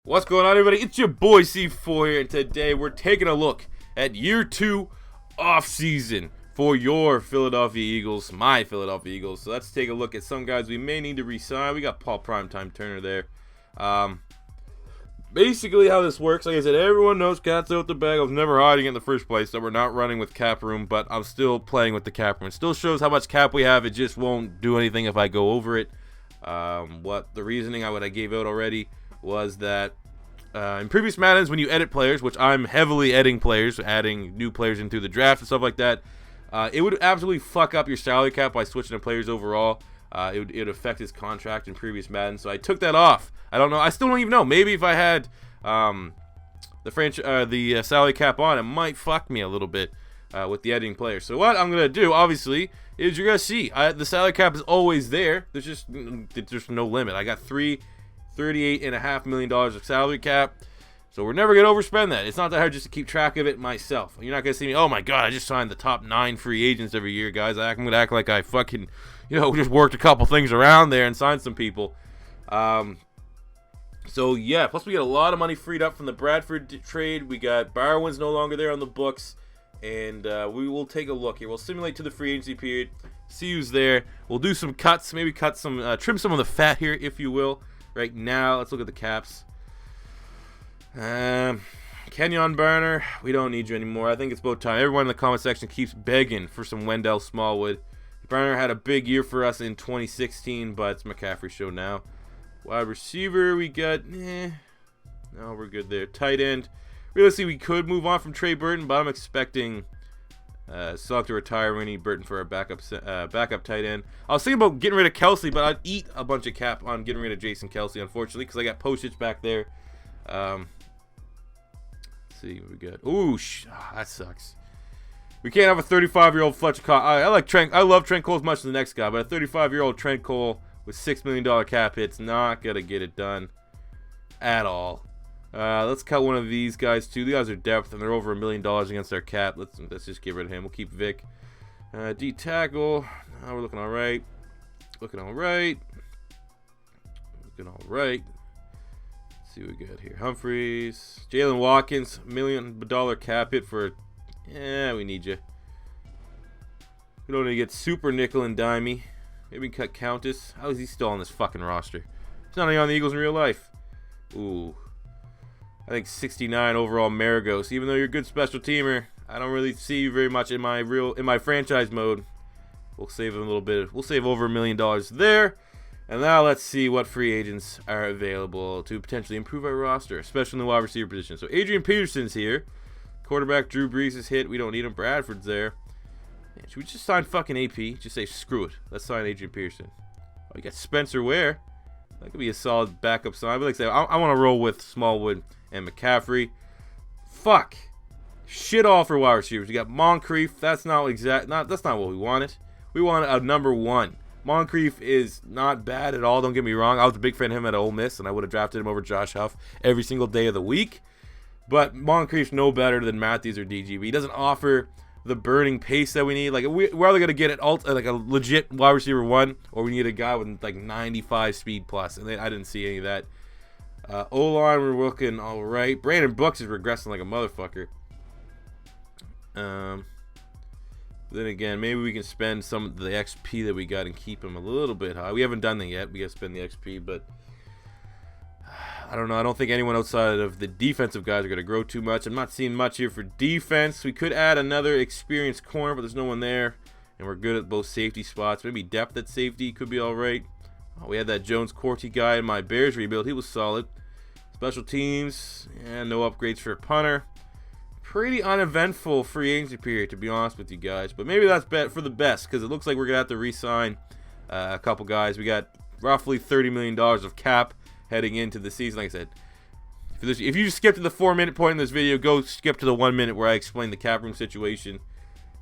What's going on, everybody? It's your boy C4 here, and today we're taking a look at year 2 off-season for your Philadelphia Eagles, my Philadelphia Eagles. So let's take a look at some guys we may need to re-sign. We got Paul Primetime Turner there. Basically how this works, like I said, everyone knows cat's out the bag. I was never hiding it in the first place, so we're not running with cap room, but I'm still playing with the cap room. It still shows how much cap we have. It just won't do anything if I go over it. What the reasoning I gave out already was that in previous Maddens, when you edit players, which I'm heavily editing players, adding new players into the draft and stuff like that, it would absolutely fuck up your salary cap by switching to players overall. It would affect his contract in previous Madden, so I took that off. I don't know. I still don't even know. Maybe if I had the salary cap on, it might fuck me a little bit with the editing players. So what I'm gonna do, obviously, is you're gonna see the salary cap is always there. There's just no limit. I got $38.5 million of salary cap, so we're never gonna overspend that. It's not that hard just to keep track of it myself. You're not gonna see me, oh my god, I just signed the top 9 free agents every year, guys. I'm gonna act like I fucking, just worked a couple things around there and signed some people. So yeah, plus we get a lot of money freed up from the Bradford trade. We got Barrow's no longer there on the books, and we will take a look here. We'll simulate to the free agency period, see who's there. We'll do some cuts, maybe cut some, trim some of the fat here, if you will. Right now, let's look at the caps. Kenyon Barner, we don't need you anymore. I think it's about time. Everyone in the comment section keeps begging for some Wendell Smallwood. Barner had a big year for us in 2016, but it's McCaffrey's show now. Wide receiver, we got, no, we're good there. Tight end, realistically, we could move on from Trey Burton, but I'm expecting Selk to retire. We need Burton for our backup tight end. I was thinking about getting rid of Kelsey, but I'd eat a bunch of cap on getting rid of Jason Kelsey, unfortunately, because I got Postage back there. Let's see what we got. Ooh, that sucks. We can't have a 35-year-old Fletcher Cox. I like Trent. I love Trent Cole as much as the next guy, but a 35-year-old Trent Cole with $6 million cap hit's not gonna get it done at all. Let's cut one of these guys too. These guys are depth, and they're over $1 million against our cap. Let's just get rid of him. We'll keep Vic. D tackle. Now we're looking all right. Looking all right. Let's see what we got here. Humphreys, Jalen Watkins, $1 million cap hit for. Yeah, we need you. We don't need to get super nickel and dimey. Maybe we can cut Countess. How is he still on this fucking roster? He's not even on the Eagles in real life. Ooh. I think 69 overall Maragos. Even though you're a good special teamer, I don't really see you very much in my franchise mode. We'll save him a little bit. We'll save over $1 million there. And now let's see what free agents are available to potentially improve our roster, especially in the wide receiver position. So Adrian Peterson's here. Quarterback Drew Brees is hit. We don't need him. Bradford's there. Man, should we just sign fucking AP? Just say screw it. Let's sign Adrian Peterson. Oh, you got Spencer Ware. That could be a solid backup sign. But like I say, I want to roll with Smallwood and McCaffrey. Fuck. Shit all for wide receivers. You got Moncrief. That's not what we wanted. We wanted a number 1. Moncrief is not bad at all. Don't get me wrong. I was a big fan of him at Ole Miss, and I would have drafted him over Josh Huff every single day of the week. But Moncrief's no better than Matthews or DGB. He doesn't offer the burning pace that we need. Like we're either gonna get like a legit wide receiver 1, or we need a guy with like 95 speed plus. And I didn't see any of that. O-line, we're looking all right. Brandon Brooks is regressing like a motherfucker. Then again, maybe we can spend some of the XP that we got and keep him a little bit high. We haven't done that yet. We gotta spend the XP, but I don't know. I don't think anyone outside of the defensive guys are going to grow too much. I'm not seeing much here for defense. We could add another experienced corner, but there's no one there. And we're good at both safety spots. Maybe depth at safety could be all right. Oh, we had that Jones-Corty guy in my Bears rebuild. He was solid. Special teams, no upgrades for a punter. Pretty uneventful free agency period, to be honest with you guys. But maybe that's for the best, because it looks like we're going to have to re-sign a couple guys. We got roughly $30 million of cap heading into the season. Like I said, if you just skip to the 4-minute point in this video, go skip to the 1 minute where I explain the cap room situation.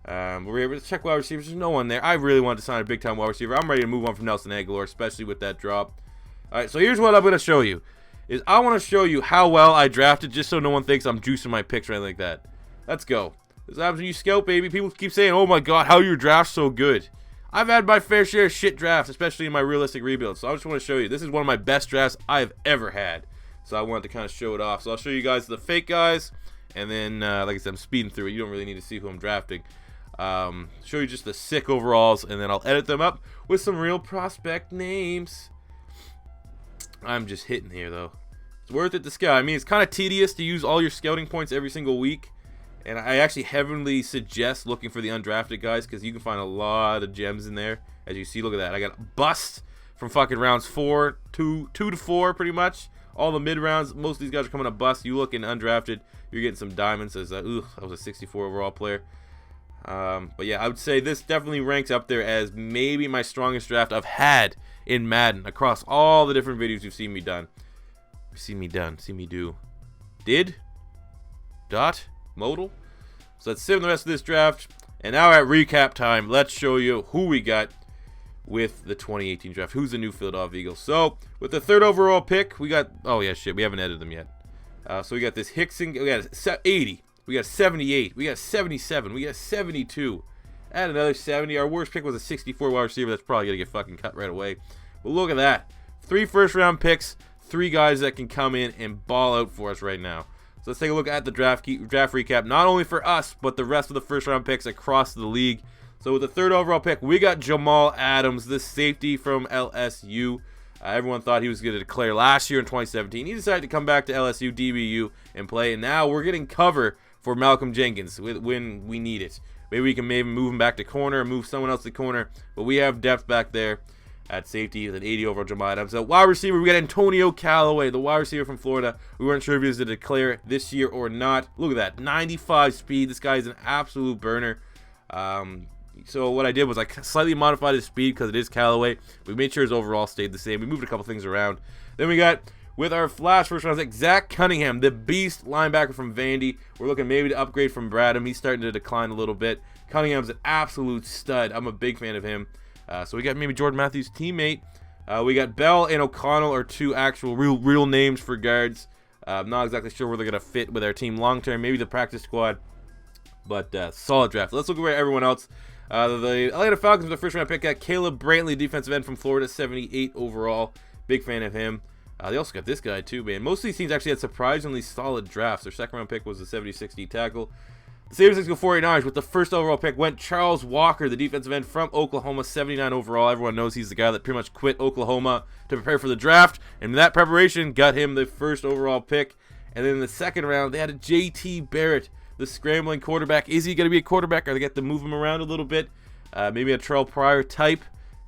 We're able to check wide receivers. There's no one there. I really wanted to sign a big time wide receiver. I'm ready to move on from Nelson Aguilar, especially with that drop. All right, so here's what I'm going to show you. I want to show you how well I drafted, just so no one thinks I'm juicing my picks or anything like that. Let's go. This happens when you scout, baby. People keep saying, oh my god, how your draft's so good. I've had my fair share of shit drafts, especially in my realistic rebuilds. So I just want to show you. This is one of my best drafts I've ever had. so I wanted to kind of show it off. So I'll show you guys the fake guys, and then like I said, I'm speeding through it. You don't really need to see who I'm drafting. Show you just the sick overalls, and then I'll edit them up with some real prospect names. I'm just hitting here though. It's worth it to scout. I mean, it's kind of tedious to use all your scouting points every single week, and I actually heavily suggest looking for the undrafted guys because you can find a lot of gems in there. As you see, look at that. I got bust from fucking rounds 2 to 4 pretty much. All the mid rounds, most of these guys are coming up bust. You look in undrafted, you're getting some diamonds. As that was a 64 overall player. But yeah, I would say this definitely ranks up there as maybe my strongest draft I've had in Madden across all the different videos you've seen me done. See me do. Did? Dot? Modal? So let's save the rest of this draft. And now at recap time, let's show you who we got with the 2018 draft. Who's the new Philadelphia Eagles? So with the 3rd overall pick, we got, oh yeah, shit, we haven't edited them yet. So we got this Hickson, we got 80, we got 78, we got 77, we got 72. Add another 70. Our worst pick was a 64 wide receiver. That's probably going to get fucking cut right away. But look at that. 3 first-round picks, 3 guys that can come in and ball out for us right now. So let's take a look at the draft recap, not only for us, but the rest of the first-round picks across the league. So with the 3rd overall pick, we got Jamal Adams, this safety from LSU. Everyone thought he was going to declare last year in 2017. He decided to come back to LSU, DBU, and play. And now we're getting cover for Malcolm Jenkins when we need it. Maybe we can move him back to corner, move someone else to corner. But we have depth back there at safety with an 80 overall Jamal Adams. So wide receiver, we got Antonio Callaway, the wide receiver from Florida. We weren't sure if he was to declare this year or not. Look at that, 95 speed. This guy is an absolute burner. So what I did was I slightly modified his speed because it is Callaway. We made sure his overall stayed the same. We moved a couple things around. Then we got, with our flash first round pick, Zach Cunningham, the beast linebacker from Vandy. We're looking maybe to upgrade from Bradham. He's starting to decline a little bit. Cunningham's an absolute stud. I'm a big fan of him. So we got maybe Jordan Matthews' teammate. We got Bell and O'Connell are 2 actual real names for guards. I'm not exactly sure where they're going to fit with our team long term. Maybe the practice squad. But solid draft. Let's look at everyone else. The Atlanta Falcons with the first round pick got Caleb Brantley, defensive end from Florida, 78 overall. Big fan of him. They also got this guy too, man. Most of these teams actually had surprisingly solid drafts. Their second round pick was a 76 D tackle. The San Francisco 49ers with the first overall pick went Charles Walker, the defensive end from Oklahoma, 79 overall. Everyone knows he's the guy that pretty much quit Oklahoma to prepare for the draft. And that preparation got him the first overall pick. And then in the second round, they had a JT Barrett, the scrambling quarterback. Is he going to be a quarterback? Are they going to move him around a little bit? Maybe a Terrell Pryor type.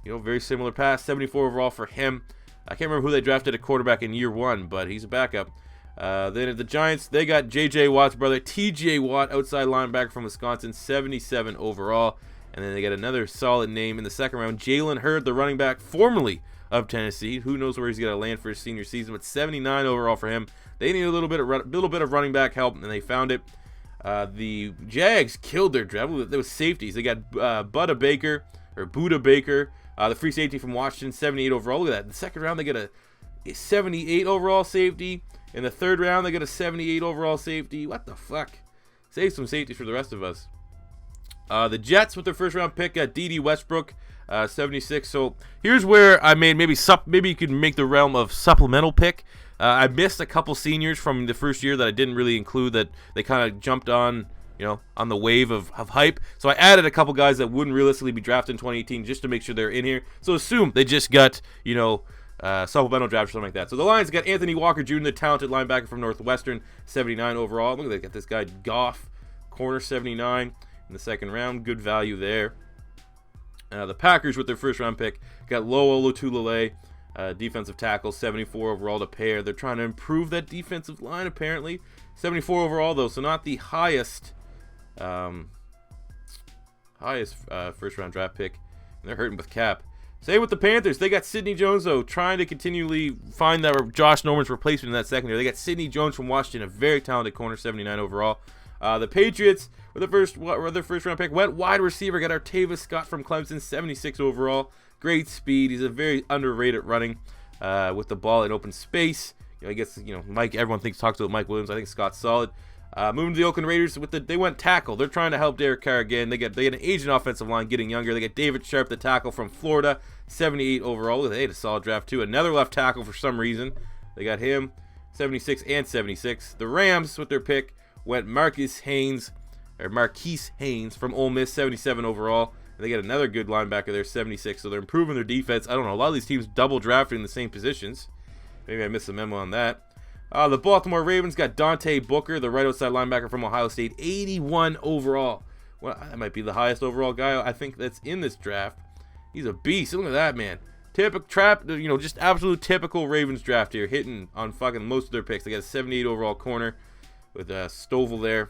Very similar pass. 74 overall for him. I can't remember who they drafted a quarterback in year 1, but he's a backup. Then at the Giants, they got J.J. Watt's brother, T.J. Watt, outside linebacker from Wisconsin, 77 overall. And then they got another solid name in the second round, Jalen Hurd, the running back formerly of Tennessee. Who knows where he's going to land for his senior season, but 79 overall for him. They need a little bit of running back help, and they found it. The Jags killed their draft. There was safeties. They got Buda Baker, the free safety from Washington, 78 overall. Look at that. In the second round, they get a 78 overall safety. In the third round, they get a 78 overall safety. What the fuck? Save some safeties for the rest of us. The Jets with their first round pick got Dede Westbrook, 76. So here's where I made maybe you could make the realm of supplemental pick. I missed a couple seniors from the first year that I didn't really include that they kind of jumped on, on the wave of hype. So I added a couple guys that wouldn't realistically be drafted in 2018 just to make sure they're in here. So assume they just got, supplemental draft or something like that. So the Lions got Anthony Walker Jr., the talented linebacker from Northwestern, 79 overall. Look, they got this guy Goff, corner, 79 in the second round. Good value there. The Packers with their first round pick got Lowell Lotulelei, defensive tackle, 74 overall to pair. They're trying to improve that defensive line apparently. 74 overall though, so not the highest first round draft pick. And they're hurting with cap. Same with the Panthers. They got Sidney Jones, though, trying to continually find that Josh Norman's replacement in that secondary. They got Sidney Jones from Washington, a very talented corner, 79 overall. The Patriots, with their first round pick, went wide receiver, got Artavis Scott from Clemson, 76 overall. Great speed. He's a very underrated running with the ball in open space. I guess, Mike, everyone talks about Mike Williams. I think Scott's solid. Moving to the Oakland Raiders, they went tackle. They're trying to help Derek Carr again. They get an aging offensive line getting younger. They get David Sharp, the tackle from Florida, 78 overall. They had a solid draft too. Another left tackle for some reason. They got him, 76 and 76. The Rams, with their pick, went Marquise Haynes from Ole Miss, 77 overall. And they got another good linebacker there, 76. So they're improving their defense. I don't know. A lot of these teams double drafting in the same positions. Maybe I missed a memo on that. The Baltimore Ravens got Dante Booker, the right outside linebacker from Ohio State, 81 overall. Well, that might be the highest overall guy I think that's in this draft. He's a beast. Look at that, man. Just absolute typical Ravens draft here, hitting on fucking most of their picks. They got a 78 overall corner with Stovall there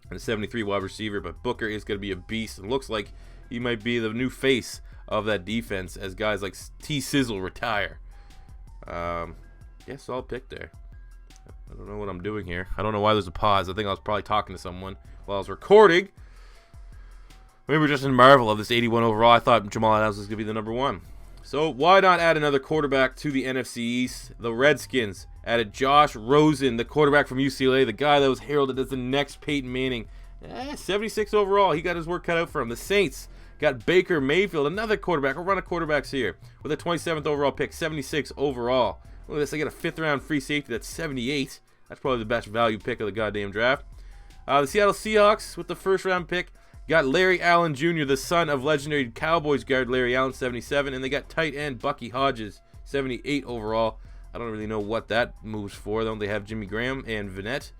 and a 73 wide receiver, but Booker is going to be a beast. It looks like he might be the new face of that defense as guys like T-Sizzle retire. Solid pick there. I don't know what I'm doing here. I don't know why there's a pause. I think I was probably talking to someone while I was recording. Maybe we're just in marvel of this 81 overall. I thought Jamal Adams was going to be the number one. So why not add another quarterback to the NFC East? The Redskins added Josh Rosen, the quarterback from UCLA, the guy that was heralded as the next Peyton Manning. 76 overall. He got his work cut out for him. The Saints got Baker Mayfield, another quarterback. We'll run of quarterbacks here with a 27th overall pick, 76 overall. Look at this. They got a 5th round free safety that's 78. That's probably the best value pick of the goddamn draft. The Seattle Seahawks with the 1st round pick got Larry Allen Jr., the son of legendary Cowboys guard Larry Allen, 77. And they got tight end Bucky Hodges, 78 overall. I don't really know what that moves for. They have Jimmy Graham and Vinette.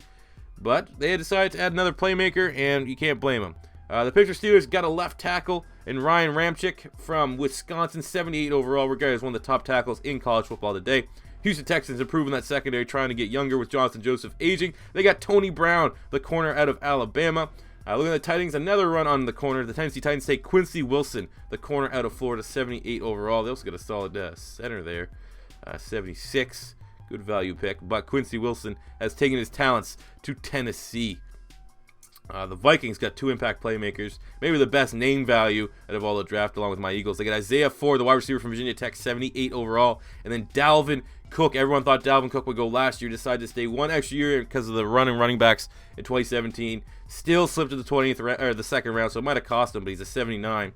But they had decided to add another playmaker, and you can't blame them. The Pittsburgh Steelers got a left tackle in Ryan Ramczyk from Wisconsin, 78 overall, regarded as one of the top tackles in college football today. Houston Texans improving that secondary, trying to get younger with Jonathan Joseph aging. They got Tony Brown, the corner out of Alabama. Looking at the Titans, another run on the corner. The Tennessee Titans take Quincy Wilson, the corner out of Florida, 78 overall. They also got a solid center there, 76. Good value pick. But Quincy Wilson has taken his talents to Tennessee. The Vikings got 2 impact playmakers, maybe the best name value out of all the draft, along with my Eagles. They got Isaiah Ford, the wide receiver from Virginia Tech, 78 overall, and then Dalvin Cook. Everyone thought Dalvin Cook would go last year, decided to stay one extra year because of the running backs in 2017. Still slipped to the 2nd round, so it might have cost him, but he's a 79.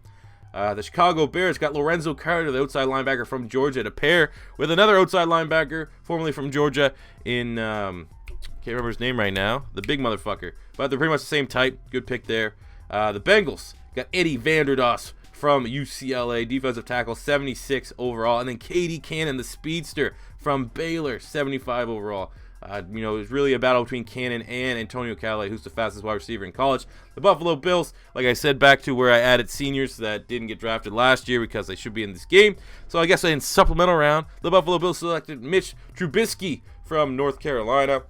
The Chicago Bears got Lorenzo Carter, the outside linebacker from Georgia, to pair with another outside linebacker, formerly from Georgia, in can't remember his name right now, the big motherfucker. But they're pretty much the same type. Good pick there. The Bengals got Eddie Vanderdoss from UCLA, defensive tackle, 76 overall. And then Katie Cannon, the speedster from Baylor, 75 overall. It was really a battle between Cannon and Antonio Callaway, who's the fastest wide receiver in college. The Buffalo Bills, like I said, back to where I added seniors that didn't get drafted last year because they should be in this game. So I guess in supplemental round, the Buffalo Bills selected Mitch Trubisky from North Carolina.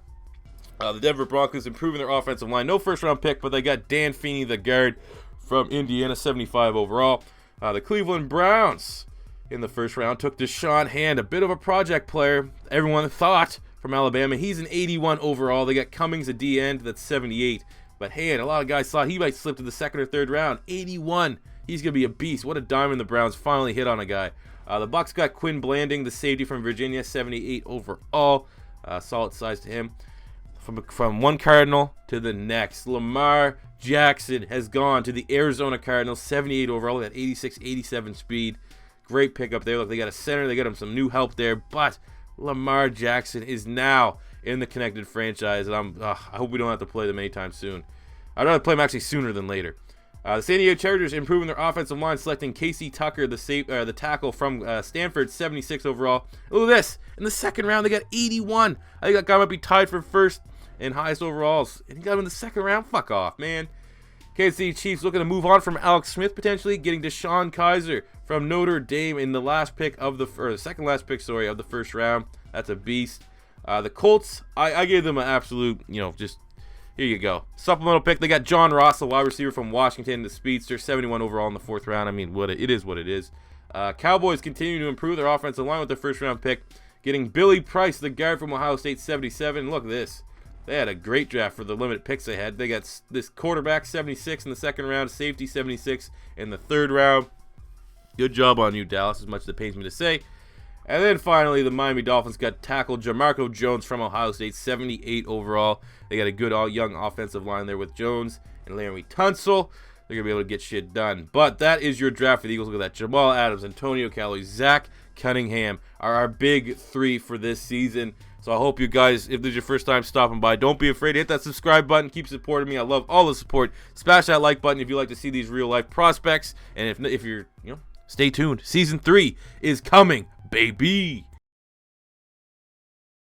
The Denver Broncos improving their offensive line. No 1st round pick, but they got Dan Feeney, the guard from Indiana, 75 overall. The Cleveland Browns in the 1st round took Deshaun Hand, a bit of a project player. Everyone thought from Alabama. He's an 81 overall. They got Cummings, a D end, that's 78. But Hand, a lot of guys thought he might slip to the 2nd or 3rd round. 81. He's going to be a beast. What a diamond the Browns finally hit on a guy. The Bucks got Quinn Blanding, the safety from Virginia, 78 overall. Solid size to him. From one Cardinal to the next, Lamar Jackson has gone to the Arizona Cardinals, 78 overall, at 86, 87 speed. Great pickup there. Look, they got a center. They got him some new help there. But Lamar Jackson is now in the connected franchise, and I hope we don't have to play them anytime soon. I'd rather play them actually sooner than later. The San Diego Chargers improving their offensive line, selecting Casey Tucker, the tackle from Stanford, 76 overall. Look at this. In the 2nd round, they got 81. I think that guy might be tied for 1st and highest overalls. And he got him in the 2nd round? Fuck off, man. Kansas City Chiefs looking to move on from Alex Smith, potentially, getting Deshone Kizer from Notre Dame in the last pick of the 2nd last pick, of the 1st round. That's a beast. The Colts, I gave them an absolute, just here you go. Supplemental pick. They got John Ross, the wide receiver from Washington, the speedster, 71 overall in the 4th round. I mean, it is what it is. Cowboys continue to improve their offensive line with their 1st round pick, getting Billy Price, the guard from Ohio State, 77. Look at this. They had a great draft for the limited picks they had. They got this quarterback, 76 in the 2nd round, safety, 76 in the 3rd round. Good job on you, Dallas, as much as it pains me to say. And then finally, the Miami Dolphins got tackle Jamarco Jones from Ohio State, 78 overall. They got a good young offensive line there with Jones and Larry Tunsil. They're going to be able to get shit done. But that is your draft for the Eagles. Look at that. Jamal Adams, Antonio Callaway, Zach Cunningham are our big 3 for this season. So I hope you guys, if this is your first time stopping by, don't be afraid to hit that subscribe button. Keep supporting me. I love all the support. Smash that like button if you like to see these real life prospects. And if you're, stay tuned. Season 3 is coming, baby.